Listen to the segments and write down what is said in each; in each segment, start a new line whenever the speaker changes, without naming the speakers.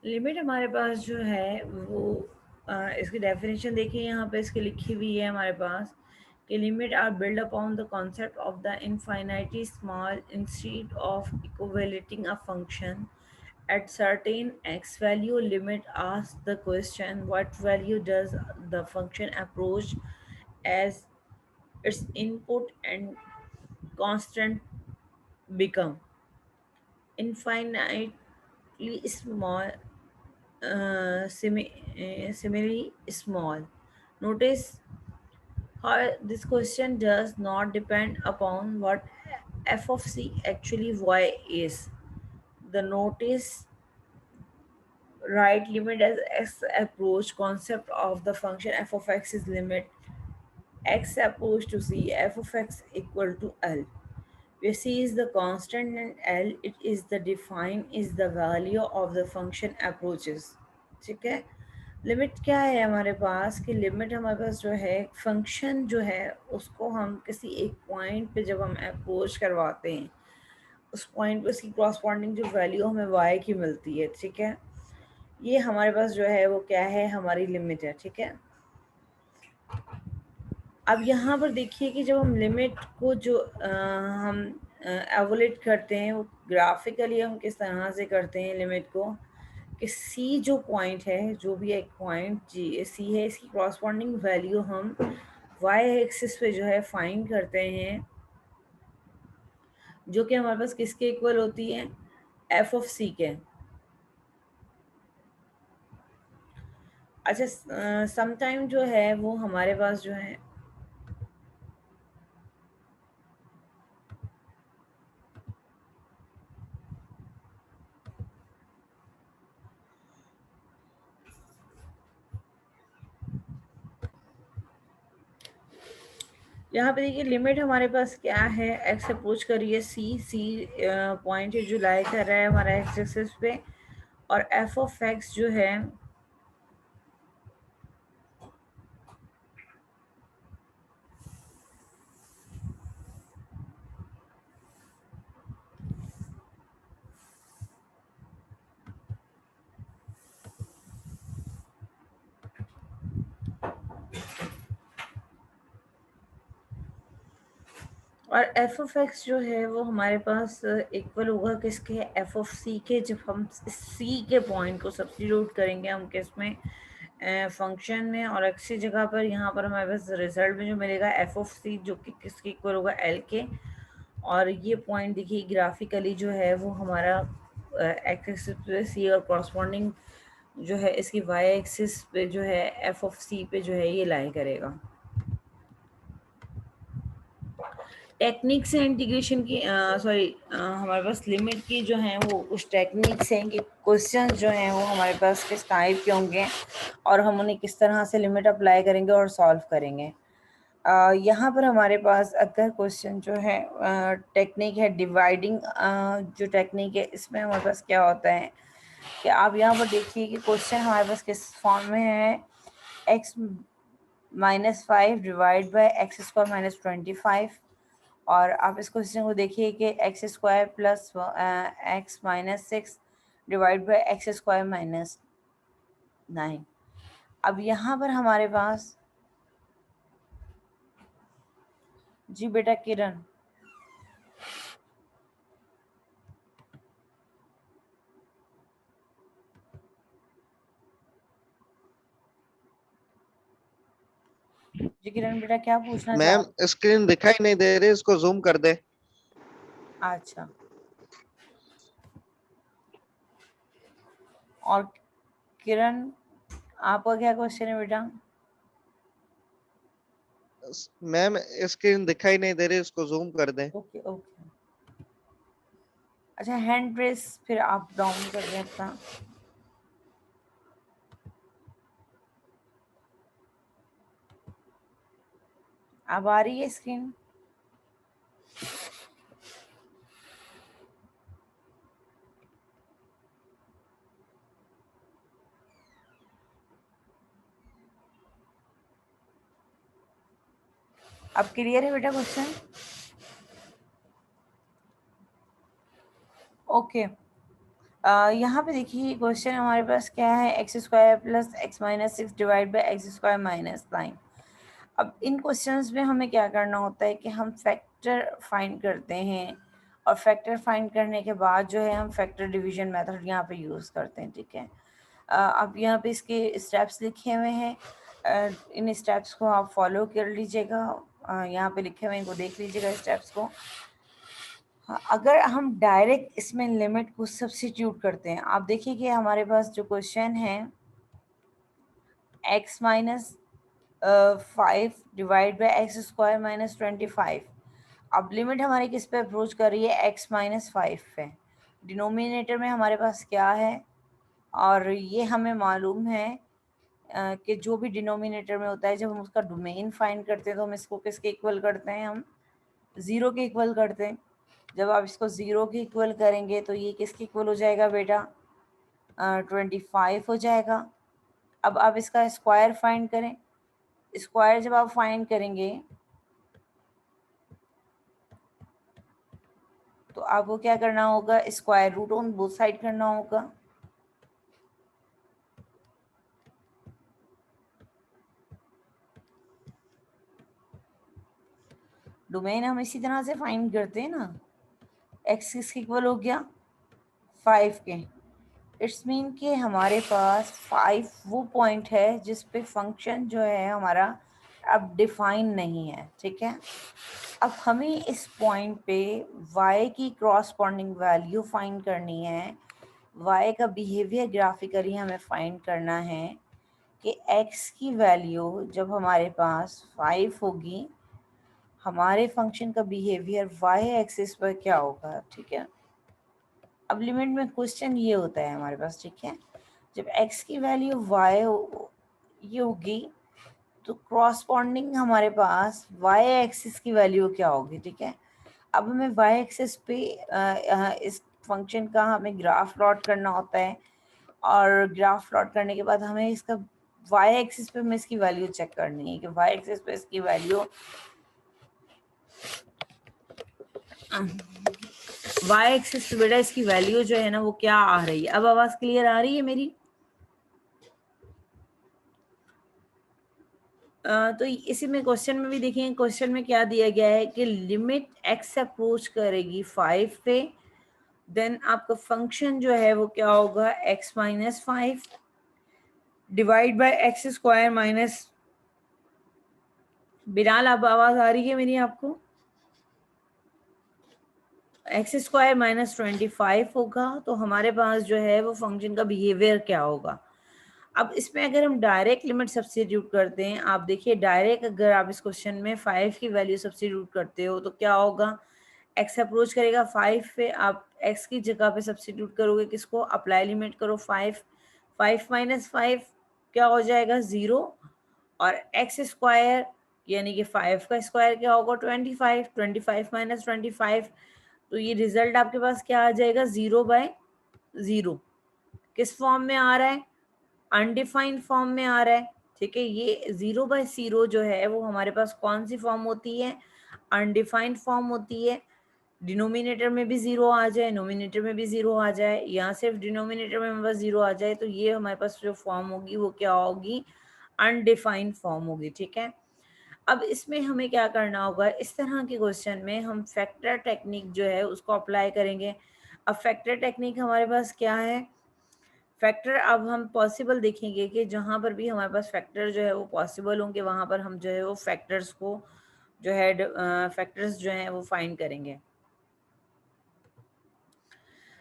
Limit हमारे पास जो है वो इसकी डेफिनेशन देखिए, यहाँ पे इसकी लिखी हुई है हमारे पास कि limit are build upon the concept of the infinitely small instead of equating a function at certain x value. Limit asks the question what value does the function approach as its input and constant become infinitely small, similarly small. Notice how this question does not depend upon what f of c actually y is. The notice right limit as x approach concept of the function f of x is limit x approach to c f of x equal to l, where c is the constant and l it is the define is the value of the function approaches. ठीक है, limit क्या है हमारे पास कि limit हमारे पास जो है फंक्शन जो है उसको हम किसी एक पॉइंट पे जब हम अप्रोच करवाते हैं उस पॉइंट पे उसकी क्रॉसपॉन्डिंग जो वैल्यू हमें y की मिलती है, ठीक है, ये हमारे पास जो है वो क्या है, हमारी लिमिट है। ठीक है, अब यहाँ पर देखिए कि जब हम लिमिट को जो हम एवोलेट करते हैं वो ग्राफिकली हम किस तरह से करते हैं लिमिट को कि सी जो पॉइंट है, जो भी एक पॉइंट जी सी है, इसकी क्रॉसपॉन्डिंग वैल्यू हम वाई एक्सिस पे जो है फाइंड करते हैं, जो कि हमारे पास किसके इक्वल होती है, एफ ऑफ सी के। अच्छा, समटाइम जो है वो हमारे पास जो है यहाँ पे देखिए लिमिट हमारे पास क्या है, एक्स अप्रोच करिए सी पॉइंट जो लाई कर रहा है हमारा एक्स एक्सिस पे, और एफ ऑफ एक्स जो है और एफ ऑफ एक्स जो है वो हमारे पास इक्वल होगा किसके, एफ ऑफ सी के। जब हम सी के पॉइंट को सब्स्टिट्यूट करेंगे हम किस में, फंक्शन में, और एक्स की जगह पर यहाँ पर हमारे पास रिजल्ट में जो मिलेगा एफ ऑफ सी, जो कि किसके इक्वल होगा, एल के। और ये पॉइंट देखिए ग्राफिकली जो है वो हमारा एक्स एक्सिस पे सी और कॉरस्पॉन्डिंग जो है इसकी वाई एक्सिस पे जो है एफ ऑफ सी पे जो है ये लाई करेगा। टेक्निक से इंटीग्रेशन की सॉरी हमारे पास लिमिट की जो हैं वो कुछ टेक्निक्स हैं कि क्वेश्चन जो हैं वो हमारे पास किस टाइप के होंगे और हम उन्हें किस तरह से लिमिट अप्लाई करेंगे और सॉल्व करेंगे। यहाँ पर हमारे पास अगर क्वेश्चन जो है टेक्निक है डिवाइडिंग, जो टेक्निक है इसमें हमारे पास क्या होता है कि आप यहाँ पर देखिए कि क्वेश्चन हमारे पास किस फॉर्म में है, x -5 divide by x square -25। और आप इस क्वेश्चन को देखिए कि x square plus x -6 divide by x square -9। अब यहाँ पर हमारे पास जी बेटा किरण, जी किरण बेटा क्या पूछना चाह
मैम स्क्रीन दिखाई नहीं दे रही, इसको जूम कर दे।
अच्छा, और किरण आपका क्या क्वेश्चन है बेटा?
मैम स्क्रीन दिखाई नहीं दे रही, इसको जूम कर दे।
ओके ओके, अच्छा हैंड प्रेस फिर आप डाउन कर दें अपना। अब आ रही है स्क्रीन? अब क्लियर है बेटा क्वेश्चन? ओके, यहाँ पे देखिए क्वेश्चन हमारे पास क्या है, x square plus X minus six divide by x square minus 9। अब इन क्वेश्चंस में हमें क्या करना होता है कि हम फैक्टर फाइंड करते हैं, और फैक्टर फाइंड करने के बाद जो है हम फैक्टर डिवीजन मेथड यहाँ पे यूज़ करते हैं, ठीक है। अब यहाँ पे इसके स्टेप्स लिखे हुए हैं, इन स्टेप्स को आप फॉलो कर लीजिएगा। यहाँ पे लिखे हुए हैं, इनको देख लीजिएगा स्टेप्स को। हाँ, अगर हम डायरेक्ट इसमें लिमिट को सब्स्टिट्यूट करते हैं, आप देखिए कि हमारे पास जो क्वेश्चन है x minus 5 divide by x square minus 25। अब लिमिट हमारी किस पे अप्रोच कर रही है, एक्स माइनस 5 पे। डिनोमिनेटर में हमारे पास क्या है, और ये हमें मालूम है कि जो भी डिनोमिनेटर में होता है, जब हम उसका डोमेन फाइंड करते हैं तो हम इसको किसके इक्वल करते हैं, हम ज़ीरो के इक्वल करते हैं। जब आप इसको ज़ीरो के इक्वल करेंगे तो ये किसके इक्वल हो जाएगा बेटा, 25 हो जाएगा। अब आप इसका स्क्वायर फाइंड करें। स्क्वायर जब आप फाइंड करेंगे तो आपको क्या करना होगा, square root on both side करना होगा। डोमेन हम इसी तरह से फाइंड करते हैं ना, एक्स किसके इक्वल हो गया, 5 के। इट्स मीन कि हमारे पास 5 वो पॉइंट है जिस पे फंक्शन जो है हमारा अब डिफाइन नहीं है, ठीक है। अब हमें इस पॉइंट पे y की क्रॉसपॉन्डिंग वैल्यू फाइंड करनी है, y का बिहेवियर ग्राफिकली हमें फाइंड करना है कि x की वैल्यू जब हमारे पास 5 होगी, हमारे फंक्शन का बिहेवियर y एक्सिस पर क्या होगा, ठीक है। अब लिमिट में क्वेश्चन ये होता है हमारे पास, ठीक है, जब x की वैल्यू y ये होगी तो क्रॉसपॉन्डिंग हमारे पास y एक्सिस की वैल्यू क्या होगी, ठीक है। अब हमें y एक्सिस पे इस फंक्शन का हमें ग्राफ प्लॉट करना होता है, और ग्राफ प्लॉट करने के बाद हमें इसका y एक्सिस पे हमें इसकी वैल्यू चेक करनी है कि y एक्सिस पे इसकी वैल्यू y एक्सिस पे बेटा इसकी वैल्यू जो है ना वो क्या आ रही है। अब आवाज क्लियर आ रही है मेरी? तो इसी में क्वेश्चन में भी देखेंगे, क्वेश्चन में क्या दिया गया है कि लिमिट x अप्रोच करेगी 5 पे, देन आपका फंक्शन जो है वो क्या होगा, x minus 5 divide by x square minus, Bilal अब आवाज आ रही है मेरी आपको, एक्स स्क्वायर माइनस 25 होगा। तो हमारे पास जो है वो फंक्शन का बिहेवियर क्या होगा। अब इसमें अगर हम डायरेक्ट लिमिट सब्स्टिट्यूट करते हैं, आप देखिए डायरेक्ट अगर आप इस क्वेश्चन में 5 की वैल्यू सब्स्टिट्यूट करते हो तो क्या होगा, x अप्रोच करेगा 5 पे, आप x की जगह पे सब्स्टिट्यूट करोगे किसको, अप्लाई लिमिट करो 5, 5 माइनस 5 क्या हो जाएगा 0, और एक्स स्क्वायर यानी कि 5 का स्क्वायर क्या होगा 25, 25 माइनस 25, तो ये रिजल्ट आपके पास क्या आ जाएगा 0/0। किस फॉर्म में आ रहा है, अनडिफाइंड फॉर्म में आ रहा है, ठीक है। ये 0/0 जो है वो हमारे पास कौन सी फॉर्म होती है, अनडिफाइंड फॉर्म होती है। डिनोमिनेटर में भी 0 आ जाए, नोमिनेटर में भी 0 आ जाए, या सिर्फ डिनोमिनेटर में बस 0 आ जाए, तो ये हमारे पास जो फॉर्म होगी वो क्या होगी, अनडिफाइंड फॉर्म होगी, ठीक है। अब इसमें हमें क्या करना होगा, इस तरह के क्वेश्चन में हम फैक्टर टेक्निक जो है उसको अप्लाई करेंगे। अब फैक्टर टेक्निक हमारे पास क्या है, फैक्टर अब हम पॉसिबल देखेंगे कि जहाँ पर भी हमारे पास फैक्टर जो है वो पॉसिबल होंगे वहाँ पर हम जो है वो फैक्टर्स को जो है फैक्टर्स जो हैं वो फाइंड करेंगे।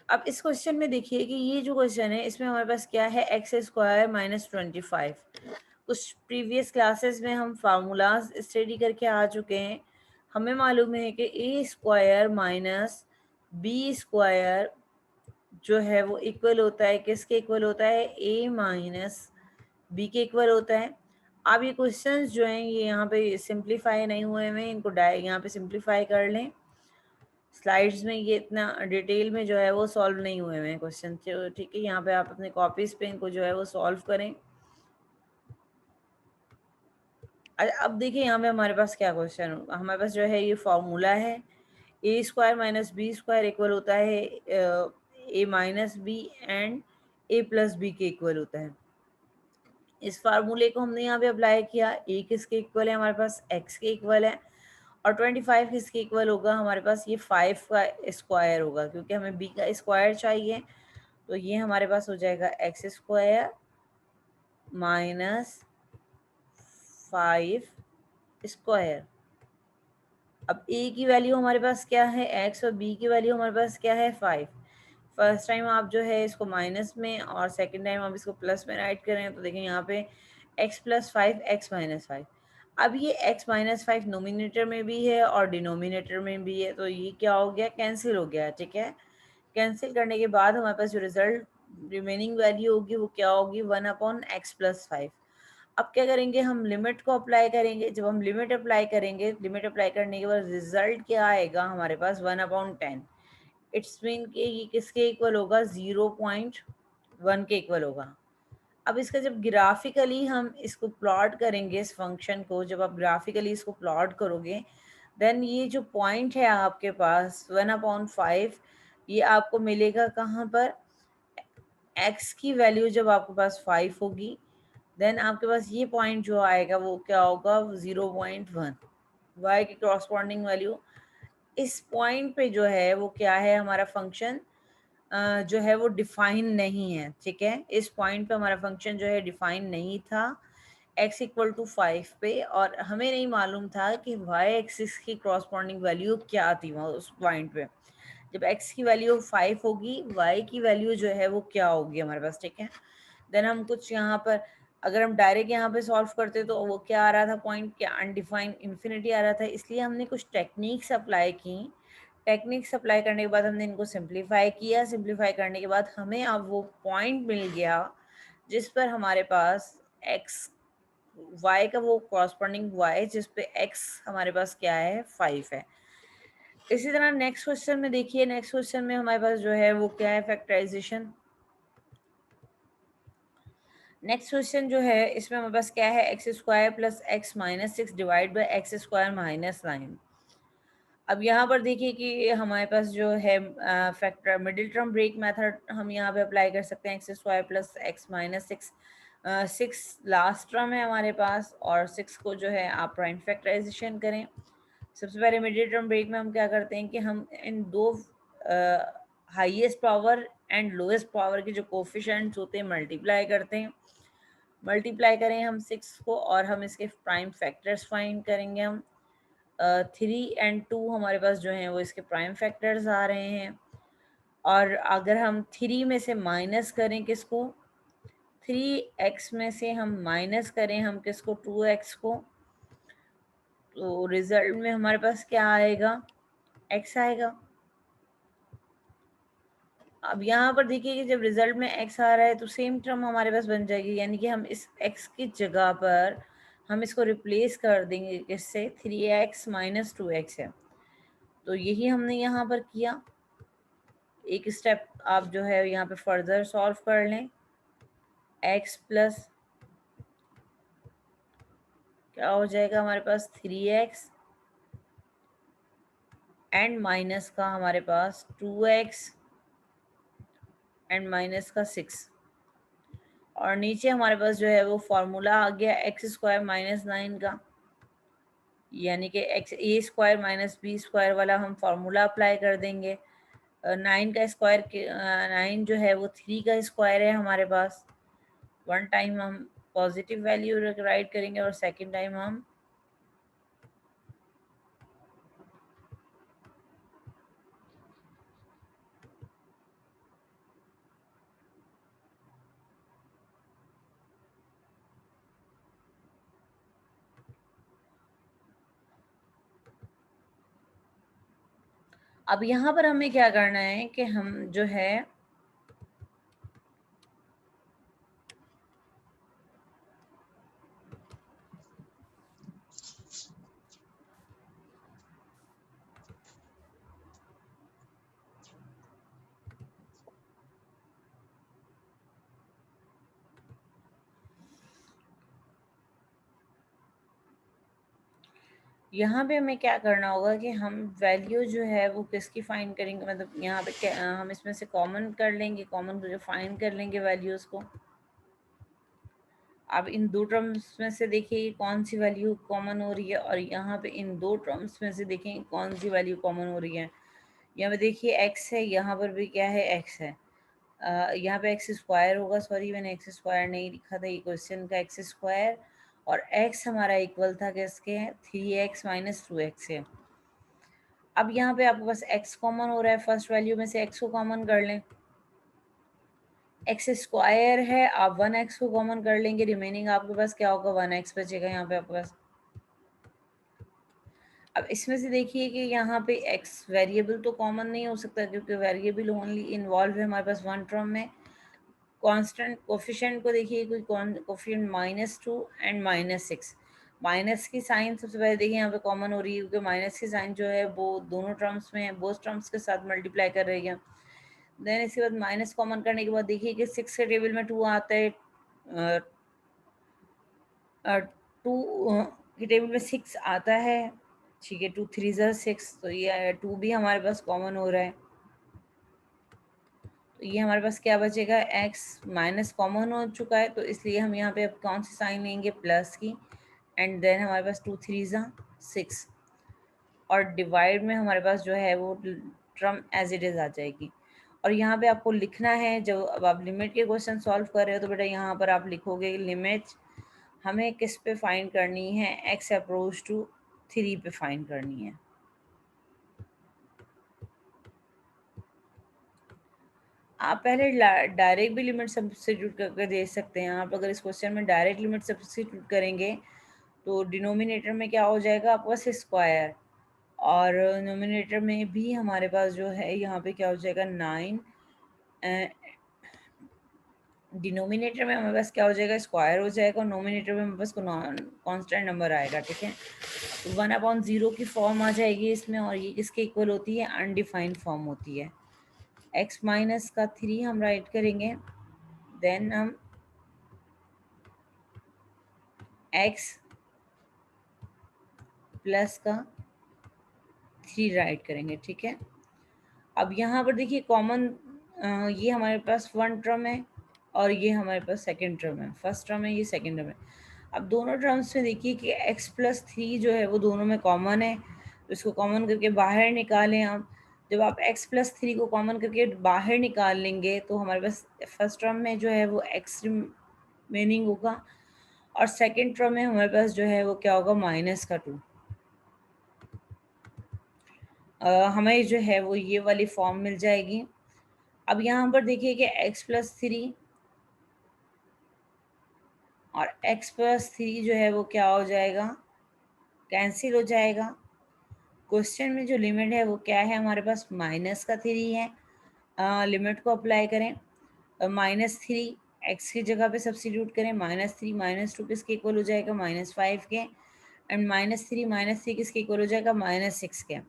अब इस क्वेश्चन में देखिए कि ये जो क्वेश्चन है इसमें हमारे पास क्या है, एक्स स्क्वायर माइनस 25। कुछ प्रीवियस क्लासेस में हम फार्मूलाज स्टडी करके आ चुके हैं। हमें मालूम है कि ए स्क्वायर माइनस बी स्क्वायर जो है वो इक्वल होता है किसके इक्वल होता है, ए माइनस बी के इक्वल होता है। अब ये क्वेश्चंस जो हैं ये यहाँ पे सिंप्लीफाई नहीं हुए हैं, इनको यहाँ पे सिंप्लीफाई कर लें। स्लाइड्स में ये इतना डिटेल में जो है वो सॉल्व नहीं हुए हैं क्वेश्चन, ठीक है। यहाँ पे आप अपने कॉपीज पे इनको जो है वो सॉल्व करें। अब देखिए यहाँ पे हमारे पास क्या क्वेश्चन, हमारे पास जो है ये फॉर्मूला है, A square minus B square equal होता है A minus B and A plus B के इक्वल होता है। इस फार्मूले को हमने यहाँ पे अप्लाई किया, ए किसके इक्वल है हमारे पास, एक्स के इक्वल है, और 25 किसके इक्वल होगा हमारे पास, ये 5 का स्क्वायर होगा, क्योंकि हमें बी का स्क्वायर चाहिए। तो ये हमारे पास हो जाएगा एक्स स्क्वायर माइनस 5 स्क्वायर। अब ए की वैल्यू हमारे पास क्या है, एक्स, और बी की वैल्यू हमारे पास क्या है, 5। फर्स्ट टाइम आप जो है इसको माइनस में और सेकंड टाइम आप इसको प्लस में राइट करें तो देखें यहाँ पे x प्लस 5 एक्स माइनस 5। अब ये x माइनस 5 नोमिनेटर में भी है और डिनोमिनेटर में भी है, तो ये क्या हो गया, कैंसिल हो गया। ठीक है, कैंसिल करने के बाद हमारे पास जो रिजल्ट रिमेनिंग वैल्यू होगी वो क्या होगी, 1/x प्लस 5। अब क्या करेंगे, हम लिमिट को अप्लाई करेंगे। जब हम लिमिट अप्लाई करेंगे, लिमिट अप्लाई करने के बाद रिजल्ट क्या आएगा हमारे पास, 1/10। इट्स मीन कि ये किसके इक्वल होगा, 0.1 के इक्वल होगा। अब इसका जब ग्राफिकली हम इसको प्लॉट करेंगे, इस फंक्शन को जब आप ग्राफिकली इसको प्लॉट करोगे, देन ये जो पॉइंट है आपके पास 1/5, ये आपको मिलेगा कहाँ पर, x की वैल्यू जब आपके पास 5 होगी, देन आपके पास ये पॉइंट जो आएगा वो क्या होगा, 0.1। y की क्रॉसपॉन्डिंग वैल्यू इस पॉइंट पे जो है वो क्या है, हमारा फंक्शन जो है वो डिफाइन नहीं है। ठीक है, इस पॉइंट पे हमारा फंक्शन जो है डिफाइन नहीं था x इक्वल टू 5 पे, और हमें नहीं मालूम था कि y एक्सिस की क्रॉसपॉन्डिंग वैल्यू क्या थी वहाँ उस पॉइंट पे। जब x की वैल्यू 5 होगी, y की वैल्यू जो है वो क्या होगी हमारे पास। ठीक है, देन हम कुछ यहाँ पर अगर हम डायरेक्ट यहाँ पे सॉल्व करते तो वो क्या आ रहा था, पॉइंट क्या अनडिफाइंड इन्फिनिटी आ रहा था। इसलिए हमने कुछ टेक्निक्स अप्लाई की। टेक्निक्स अप्लाई करने के बाद हमने इनको सिंप्लीफाई किया। सिंप्लीफाई करने के बाद हमें अब वो पॉइंट मिल गया जिस पर हमारे पास एक्स वाई का वो कॉरस्पॉन्डिंग वाई जिस पे एक्स हमारे पास क्या है, 5 है। इसी तरह नेक्स्ट क्वेश्चन में देखिए, नेक्स्ट क्वेश्चन में हमारे पास जो है वो क्या है, फैक्टराइजेशन। नेक्स्ट क्वेश्चन जो है इसमें हमारे पास क्या है, x square plus X minus 6 divide by x square minus 9। अब यहाँ पर देखिए कि हमारे पास जो है factor middle term break method हम यहाँ पे अप्लाई कर सकते हैं। X square plus X minus 6, 6 last term है हमारे पास, और 6 को जो है आप प्राइम फैक्टराइजेशन करें। सबसे पहले मिडिल टर्म ब्रेक में हम क्या करते हैं कि हम इन दो highest power and lowest power के जो कोफिशिएंट्स होते हैं मल्टीप्लाई करते हैं। मल्टीप्लाई करें हम 6 को, और हम इसके प्राइम फैक्टर्स फाइंड करेंगे। हम 3 एंड 2 हमारे पास जो हैं वो इसके प्राइम फैक्टर्स आ रहे हैं। और अगर हम 3 में से माइनस करें किसको, 3x में से हम माइनस करें हम किसको, 2x को, तो रिजल्ट में हमारे पास क्या आएगा, x आएगा। अब यहाँ पर देखिए कि जब रिजल्ट में x आ रहा है तो सेम टर्म हमारे पास बन जाएगी, यानी कि हम इस x की जगह पर हम इसको रिप्लेस कर देंगे किससे, 3x माइनस 2x है। तो यही हमने यहाँ पर किया। एक स्टेप आप जो है यहाँ पे फर्दर सॉल्व कर लें। x प्लस क्या हो जाएगा हमारे पास, 3x एंड माइनस का हमारे पास 2x एंड माइनस का 6, और नीचे हमारे पास जो है वो फॉर्मूला आ गया एक्स स्क्वायर माइनस 9 का, यानी कि एक्स ए स्क्वायर माइनस बी स्क्वायर वाला हम फार्मूला अप्लाई कर देंगे। 9 का स्क्वायर 9 जो है वो 3 का स्क्वायर है हमारे पास। वन टाइम हम पॉजिटिव वैल्यू राइट करेंगे और सेकंड टाइम हम अब यहाँ पर हमें क्या करना है कि हम जो है यहाँ पे हमें क्या करना होगा कि हम वैल्यू जो है वो किसकी फाइंड करेंगे, मतलब यहाँ पे हम इसमें से कॉमन कर लेंगे, कॉमन करके फाइंड कर लेंगे वैल्यूज़ को। अब इन दो टर्म्स में से देखिए कौन सी वैल्यू कॉमन हो रही है, और यहाँ पे इन दो टर्म्स में से देखें कौन सी वैल्यू कॉमन हो रही है। यहाँ पे देखिए x है, यहाँ पर भी क्या है, x है। यहाँ पे एक्स स्क्वायर होगा, सॉरी मैंने एक्स स्क्वायर नहीं लिखा था, ये क्वेश्चन का एक्स स्क्वायर, और x हमारा इक्वल था किसके, 3x माइनस 2x है। अब यहाँ पे आपके पास x कॉमन हो रहा है, फर्स्ट वैल्यू में से x को कॉमन कर लें, एक्स स्क्वायर है, आप 1x को कॉमन कर लेंगे, रिमेनिंग आपके पास क्या होगा, 1x बचेगा यहाँ पे आपके पास। अब इसमें से देखिए कि यहाँ पे x वेरिएबल तो कॉमन नहीं हो सकता, क्योंकि वेरिएबल ओनली इन्वॉल्व है हमारे पास वन टर्म में। कांस्टेंट कोफिशिएंट को देखिए, कोई कोफिशिएंट -2 एंड -6। माइनस की साइन सबसे पहले देखिए यहाँ पे कॉमन हो रही है, क्योंकि माइनस की साइन जो है वो दोनों टर्म्स में है, बोथ टर्म्स के साथ मल्टीप्लाई कर रही है। देन इसके बाद माइनस कॉमन करने के बाद देखिए कि 6 के टेबल में 2 आता है, 2 के टेबल में 6 आता है, ठीक है, 2 3 6, तो ये 2 भी हमारे पास कॉमन हो रहा है। तो ये हमारे पास क्या बचेगा, x माइनस कॉमन हो चुका है, तो इसलिए हम यहाँ पे अब कौन सी साइन लेंगे, प्लस की, एंड देन हमारे पास 2 3 6, और डिवाइड में हमारे पास जो है वो टर्म एज इट इज़ आ जाएगी। और यहाँ पे आपको लिखना है, जब अब आप लिमिट के क्वेश्चन सॉल्व कर रहे हो तो बेटा यहाँ पर आप लिखोगे लिमिट हमें किस पे फाइंड करनी है, x अप्रोच टू 3 पे फाइंड करनी है। आप पहले डायरेक्ट भी लिमिट सब्स्टिट्यूट करके दे सकते हैं। आप अगर इस क्वेश्चन में डायरेक्ट लिमिट सब्स्टिट्यूट करेंगे तो डिनोमिनेटर में क्या हो जाएगा आपके पास स्क्वायर, और नोमिनेटर में भी हमारे पास जो है यहाँ पे क्या हो जाएगा 9, डिनोमिनेटर में हमारे पास क्या हो जाएगा, स्क्वायर हो जाएगा, और नोमिनेटर में हमारे पास कांस्टेंट नंबर आएगा, ठीक है। तो 1/0 की फॉर्म आ जाएगी इसमें, और ये किसके इक्वल होती है, अनडिफाइंड फॉर्म होती है। x माइनस का 3 हम राइट करेंगे, देन हम x प्लस का 3 राइट करेंगे, ठीक है। अब यहाँ पर देखिए कॉमन, ये हमारे पास वन टर्म है और ये हमारे पास सेकंड टर्म है, फर्स्ट टर्म है, ये सेकंड टर्म है। अब दोनों टर्म्स में देखिए कि x प्लस 3 जो है वो दोनों में कॉमन है, तो इसको कॉमन करके बाहर निकालें आप। जब आप x प्लस 3 को कॉमन करके बाहर निकाल लेंगे तो हमारे पास फर्स्ट टर्म में जो है वो x रिमेनिंग होगा, और सेकेंड टर्म में हमारे पास जो है वो क्या होगा, -2। हमें जो है वो ये वाली फॉर्म मिल जाएगी। अब यहाँ पर देखिए कि x प्लस 3 और x प्लस 3 जो है वो क्या हो जाएगा, कैंसिल हो जाएगा। क्वेश्चन में जो लिमिट है वो क्या है हमारे पास, -3 है। लिमिट को अप्लाई करें, -3 x की जगह पे सब्स्टिट्यूट करें, -3 -2 किसके इक्वल हो जाएगा, -5 के, एंड -3 किसके इक्वल हो जाएगा, -6 के।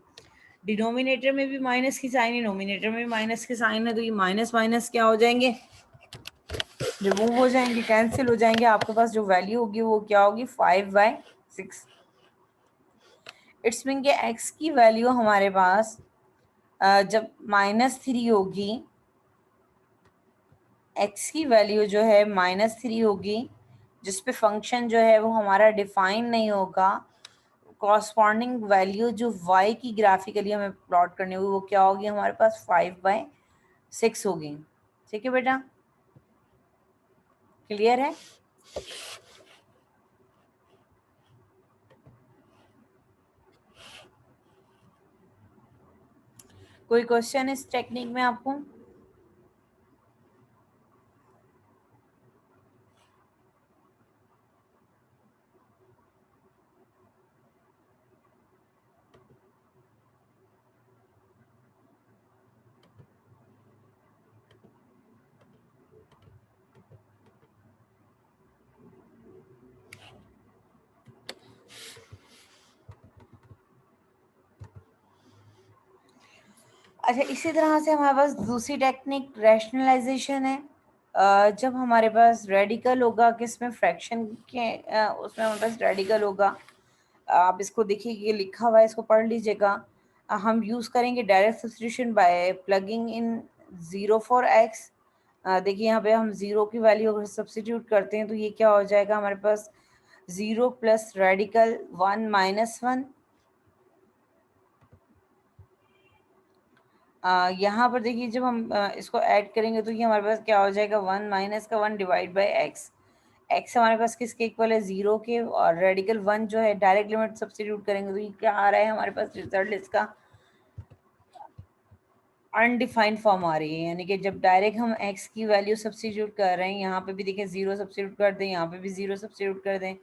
डिनोमिनेटर में भी माइनस की साइन है, नोमिनेटर में भी माइनस की साइन है, तो ये माइनस माइनस क्या हो जाएंगे, रिमूव हो जाएंगे, कैंसिल हो जाएंगे। आपके पास जो वैल्यू होगी वो क्या होगी, 5/6। इट्स मीन के x की वैल्यू हमारे पास जब -3 होगी, x की वैल्यू जो है -3 होगी, जिस पे फंक्शन जो है वो हमारा डिफाइन नहीं होगा, कॉरस्पॉन्डिंग वैल्यू जो y की ग्राफिकली हमें प्लॉट करनी होगी वो क्या होगी, हमारे पास 5/6 होगी। ठीक है बेटा, क्लियर है। कोई क्वेश्चन इस टेक्निक में आपको, अच्छा इसी तरह से हमारे पास दूसरी टेक्निक रैशनलाइजेशन है। जब हमारे पास रेडिकल होगा, किसमें, फ्रैक्शन के उसमें हमारे पास रेडिकल होगा, आप इसको देखिए, ये लिखा हुआ है, इसको पढ़ लीजिएगा। हम यूज़ करेंगे direct substitution by plugging in 0 for X. देखिए यहाँ पे हम 0 की वैल्यू अगर सब्स्टिट्यूट करते हैं तो ये क्या हो जाएगा हमारे पास, 0 प्लस रेडिकल 1 माइनस 1। यहाँ पर देखिए जब हम इसको ऐड करेंगे तो ये हमारे पास क्या हो जाएगा, 1 माइनस का 1 डिवाइड बाई एक्स। एक्स हमारे पास किसके इक्वल है, 0 के, और रेडिकल 1 जो है डायरेक्ट लिमिट सब्स्टिट्यूट करेंगे तो ये क्या आ रहा है हमारे पास, रिजल्ट इसका अनडिफाइंड फॉर्म आ रही है। यानी कि जब डायरेक्ट हम x की वैल्यू सब्स्टिट्यूट कर रहे हैं, यहाँ पे भी देखिए 0 सब्स्टिट्यूट कर दें, यहाँ पे भी 0 सब्स्टिट्यूट कर दें,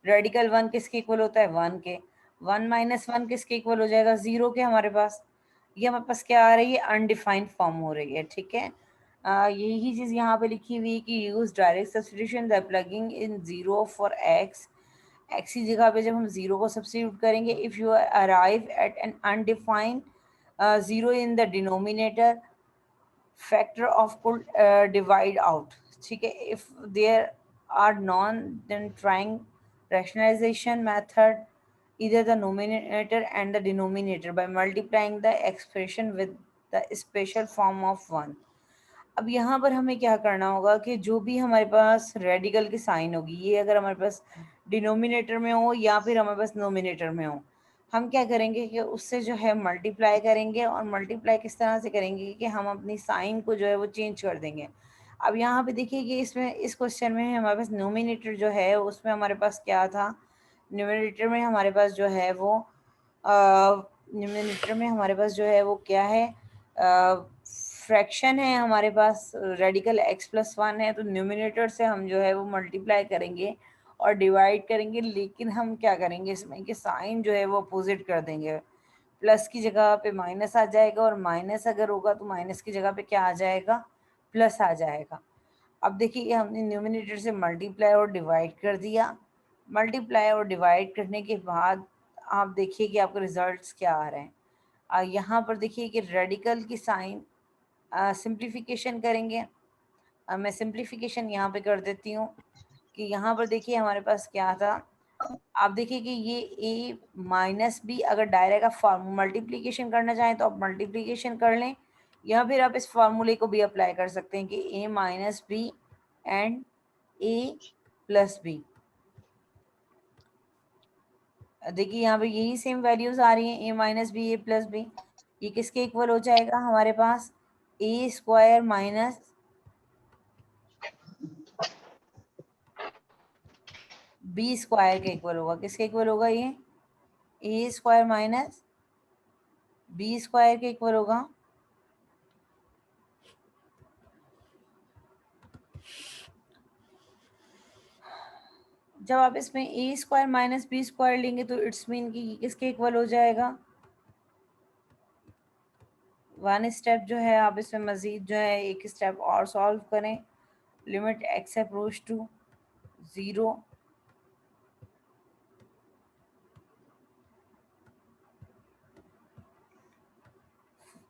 रेडिकल 1 किसके इक्वल होता है, 1 के। 1 माइनस 1 किसके इक्वल हो जाएगा, 0 के हमारे पास। ये हमारे पास क्या आ रही है, अनडिफाइंड फॉर्म हो रही है, ठीक है। यही चीज़ यहाँ पे लिखी हुई है कि use direct substitution the plugging in 0 for x। X की जगह पे जब हम 0 को सब्स्टिट्यूट करेंगे, if you arrive at an undefined 0 in the denominator, factor of कुल डिवाइड आउट, ठीक है। If there are none then trying rationalization method either the numerator and the denominator by multiplying the expression with the special form of 1। अब यहाँ पर हमें क्या करना होगा कि जो भी हमारे पास रेडिकल की साइन होगी, ये अगर हमारे पास डिनोमिनेटर में हो या फिर हमारे पास नोमिनेटर में हो, हम क्या करेंगे कि उससे जो है मल्टीप्लाई करेंगे। और मल्टीप्लाई किस तरह से करेंगे कि हम अपनी साइन को जो है वो चेंज कर देंगे। अब यहाँ पे देखिए कि इसमें इस क्वेश्चन में हमारे पास नोमिनेटर जो है उसमें हमारे पास क्या था, न्यूमरेटर में हमारे पास जो है वो न्यूमरेटर में हमारे पास जो है वो क्या है, फ्रैक्शन है हमारे पास, रेडिकल x प्लस 1 है, तो न्यूमिनेटर से हम जो है वो मल्टीप्लाई करेंगे और डिवाइड करेंगे। लेकिन हम क्या करेंगे इसमें कि साइन जो है वो अपोजिट कर देंगे, प्लस की जगह पे माइनस आ जाएगा, और माइनस अगर होगा तो माइनस की जगह पे क्या आ जाएगा, प्लस आ जाएगा। अब देखिए हमने न्यूमिनेटर से मल्टीप्लाई और डिवाइड कर दिया। मल्टीप्लाई और डिवाइड करने के बाद आप देखिए कि आपके रिजल्ट्स क्या आ रहे हैं। यहाँ पर देखिए कि रेडिकल की साइन सिंप्लीफिकेशन करेंगे। मैं सिंप्लीफिकेशन यहाँ पे कर देती हूँ कि यहाँ पर देखिए हमारे पास क्या था। आप देखिए कि ये a माइनस बी, अगर डायरेक्ट आप फार्मूला मल्टीप्लिकेशन करना चाहें तो आप मल्टीप्लिकेशन कर लें, या फिर आप इस फार्मूले को भी अप्लाई कर सकते हैं कि a minus B and a plus B. देखिए यहाँ पे यही सेम वैल्यूज आ रही हैं, a minus B, a plus B. ये किसके इक्वल हो जाएगा हमारे पास, a square minus B square के इक्वल होगा। किसके इक्वल होगा ये, A square minus B square के इक्वल होगा। जब आप इसमें A square minus B square लेंगे तो इट्स मीन कि किसके इक्वल हो जाएगा। वन स्टेप जो है आप इसमें मज़ीद जो है एक स्टेप और सॉल्व करें। लिमिट एक्स अप्रोच टू 0,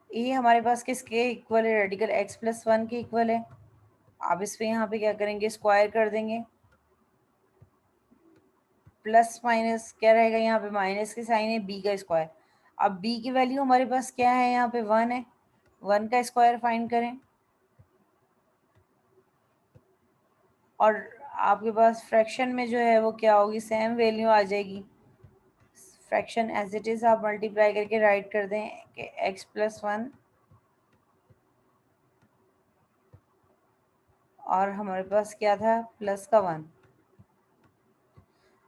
ए हमारे पास किसके इक्वल है, रेडिकल एक्स प्लस 1 के इक्वल है। आप इस पे यहाँ पे क्या करेंगे, स्क्वायर कर देंगे। प्लस माइनस क्या रहेगा, यहाँ पे माइनस की साइन है, बी का स्क्वायर। अब बी की वैल्यू हमारे पास क्या है, यहाँ पे 1 है, 1 का स्क्वायर फाइंड करें। और आपके पास फ्रैक्शन में जो है वो क्या होगी, सेम वैल्यू आ जाएगी। फ्रैक्शन एज इट इज़ आप मल्टीप्लाई करके राइट कर दें कि एक्स प्लस 1, और हमारे पास क्या था, प्लस का 1।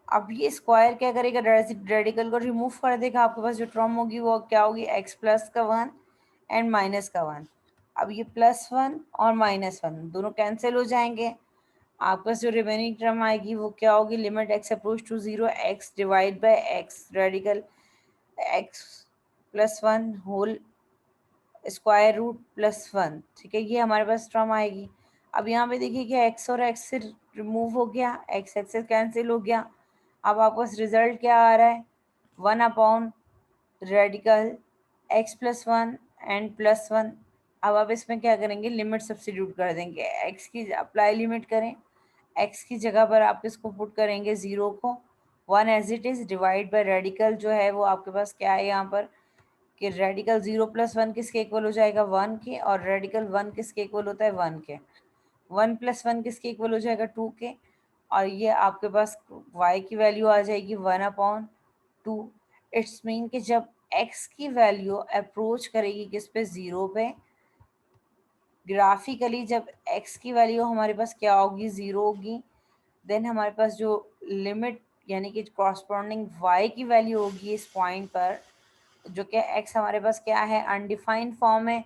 अब ये स्क्वायर क्या करेगा, रेडिकल को रिमूव कर देगा। आपके पास जो टर्म होगी वो क्या होगी, एक्स प्लस का 1 एंड माइनस का 1। अब ये प्लस 1 और माइनस 1 दोनों कैंसिल हो जाएंगे। आपके पास जो रिमेनिंग टर्म आएगी वो क्या होगी, limit X approach to 0, X divide by X radical X plus 1 whole square root plus 1, ठीक है। ये हमारे पास टर्म आएगी। अब यहाँ पे देखिए कि एक्स और एक्स से रिमूव हो गया, एक्स एक्स से कैंसिल हो गया। अब आपको रिजल्ट क्या आ रहा है, 1 upon radical X plus 1 and plus 1। अब आप इसमें क्या करेंगे, लिमिट सब्स्टिट्यूट कर देंगे, एक्स की अप्लाई लिमिट करें, एक्स की जगह पर आप इसको पुट करेंगे 0 को, 1 as it is divide by radical जो है वो आपके पास क्या है यहाँ पर कि रेडिकल 0 + 1 किसके इक्वल हो जाएगा 1 के, और रेडिकल 1 किसके इक्वल होता है 1 के। 1 + 1 किसके इक्वल हो जाएगा 2 के, और ये आपके पास y की वैल्यू आ जाएगी 1/2। इट्स मीन कि जब x की वैल्यू अप्रोच करेगी किस पे 0 पे, ग्राफिकली जब x की वैल्यू हमारे पास क्या होगी 0 होगी, देन हमारे पास जो लिमिट यानी कि कॉरस्पॉन्डिंग y की वैल्यू होगी इस पॉइंट पर, जो कि x हमारे पास क्या है अनडिफाइंड फॉर्म है,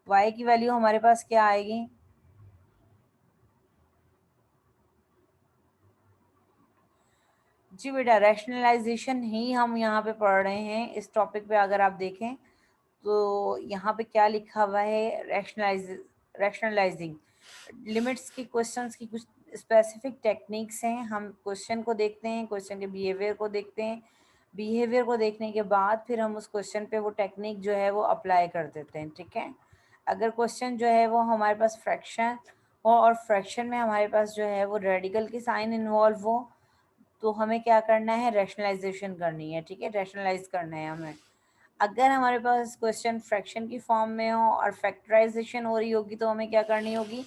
y की वैल्यू हमारे पास क्या आएगी जी बेटा, रैशनलाइजेशन ही हम यहाँ पे पढ़ रहे हैं इस टॉपिक पे। अगर आप देखें तो यहाँ पे क्या लिखा हुआ है, रैशनलाइजिंग लिमिट्स के क्वेश्चंस की कुछ स्पेसिफिक टेक्निक्स हैं। हम क्वेश्चन को देखते हैं, क्वेश्चन के बिहेवियर को देखते हैं, बिहेवियर को देखने के बाद फिर हम उस क्वेश्चन पे वो टेक्निक जो है वो अप्लाई कर देते हैं, ठीक है। अगर क्वेश्चन जो है वो हमारे पास फ्रैक्शन हो और फ्रैक्शन में हमारे पास जो है वो रेडिकल की साइन इन्वॉल्व हो, तो हमें क्या करना है, रैशनलाइजेशन करनी है, ठीक है, रैशनलाइज करना है हमें। अगर हमारे पास क्वेश्चन फ्रैक्शन की फॉर्म में हो और फैक्टराइजेशन हो रही होगी तो हमें क्या करनी होगी,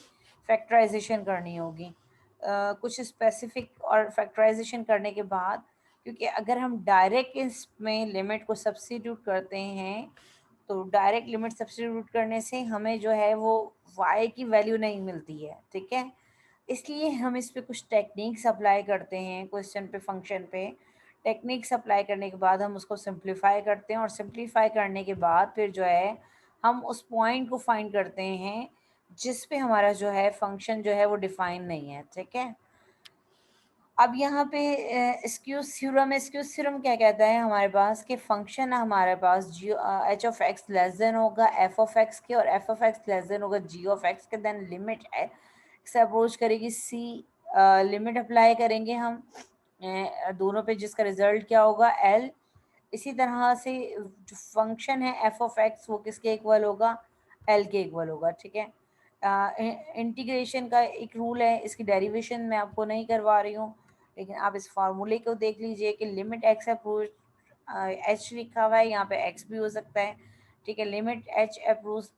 फैक्टराइजेशन करनी होगी कुछ स्पेसिफिक। और फैक्टराइजेशन करने के बाद, क्योंकि अगर हम डायरेक्ट इसमें लिमिट को सब्स्टिट्यूट करते हैं तो डायरेक्ट लिमिट सब्स्टिट्यूट करने से हमें जो है वो y की वैल्यू नहीं मिलती है, ठीक है। इसलिए हम इस पे कुछ टेक्निक्स अप्लाई करते हैं क्वेश्चन पे, फंक्शन पे। टेक्निक्स अप्लाई करने के बाद हम उसको सिंप्लीफाई करते हैं, और सिंप्लीफाई करने के बाद फिर जो है हम उस पॉइंट को फाइंड करते हैं जिस पे हमारा जो है फंक्शन जो है वो डिफाइन नहीं है, ठीक है। अब यहाँ पे स्क्यूज थ्योरम क्या कहता है हमारे पास कि फंक्शन हमारे पास G H of X less than होगा एफ ऑफ एक्स के, और F of X less than होगा जी ऑफ एक्स के। देन लिमिट एक्स अप्रोच करेगी सी, लिमिट अप्लाई करेंगे हम दोनों पे, जिसका रिजल्ट क्या होगा एल। इसी तरह से जो फंक्शन है एफ ऑफ एक्स वो किसके इक्वल होगा, एल के इक्वल होगा, ठीक है। इंटीग्रेशन का एक रूल है, इसकी डेरिवेशन मैं आपको नहीं करवा रही हूँ, लेकिन आप इस फार्मूले को देख लीजिए कि लिमिट एक्स अप्रोच एच लिखा हुआ है, यहाँ पे एक्स भी हो सकता है, ठीक है। Limit H approach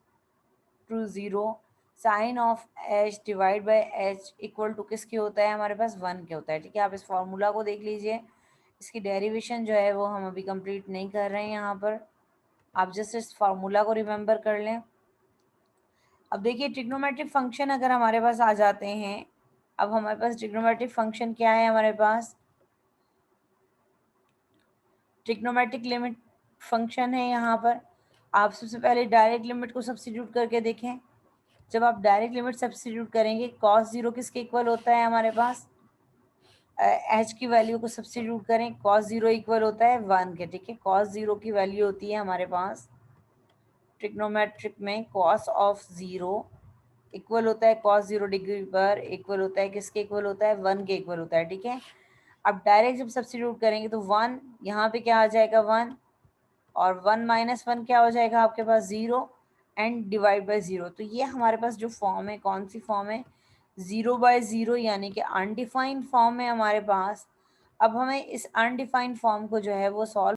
to 0, sine of H divide by H equal to किसके होता है हमारे पास 1 के होता है, ठीक है। आप इस फार्मूला को देख लीजिए, इसकी डेरिवेशन जो है वो हम अभी कंप्लीट नहीं कर रहे हैं यहाँ पर, आप जस्ट इस फार्मूला को रिमेंबर कर लें। अब देखिए ट्रिग्नोमेट्रिक फंक्शन अगर हमारे पास आ जाते हैं, अब हमारे पास ट्रिग्नोमेट्रिक फंक्शन क्या है, हमारे पास ट्रिग्नोमेट्रिक लिमिट फंक्शन है। यहाँ पर आप सबसे पहले डायरेक्ट लिमिट को सब्स्टिट्यूट करके देखें। जब आप डायरेक्ट लिमिट सब्स्टिट्यूट करेंगे cos 0 किसके इक्वल होता है हमारे पास, h की वैल्यू को सब्स्टिट्यूट करें, cos 0 इक्वल होता है 1 के, ठीक है। cos 0 की वैल्यू होती है हमारे पास ट्रिग्नोमेट्रिक में cos ऑफ 0 इक्वल होता है cos 0 डिग्री पर, इक्वल होता है किसके इक्वल होता है 1 के इक्वल होता है, ठीक है। अब डायरेक्ट जब सब्स्टिट्यूट करेंगे तो 1 यहाँ पे क्या आ जाएगा 1, और 1 - 1 क्या हो जाएगा आपके पास 0, एंड डिवाइड बाय 0। तो ये हमारे पास जो फॉर्म है कौन सी फॉर्म है, 0/0, यानी कि अनडिफाइंड फॉर्म है हमारे पास। अब हमें इस अनडिफाइंड फॉर्म को जो है वो सॉल्व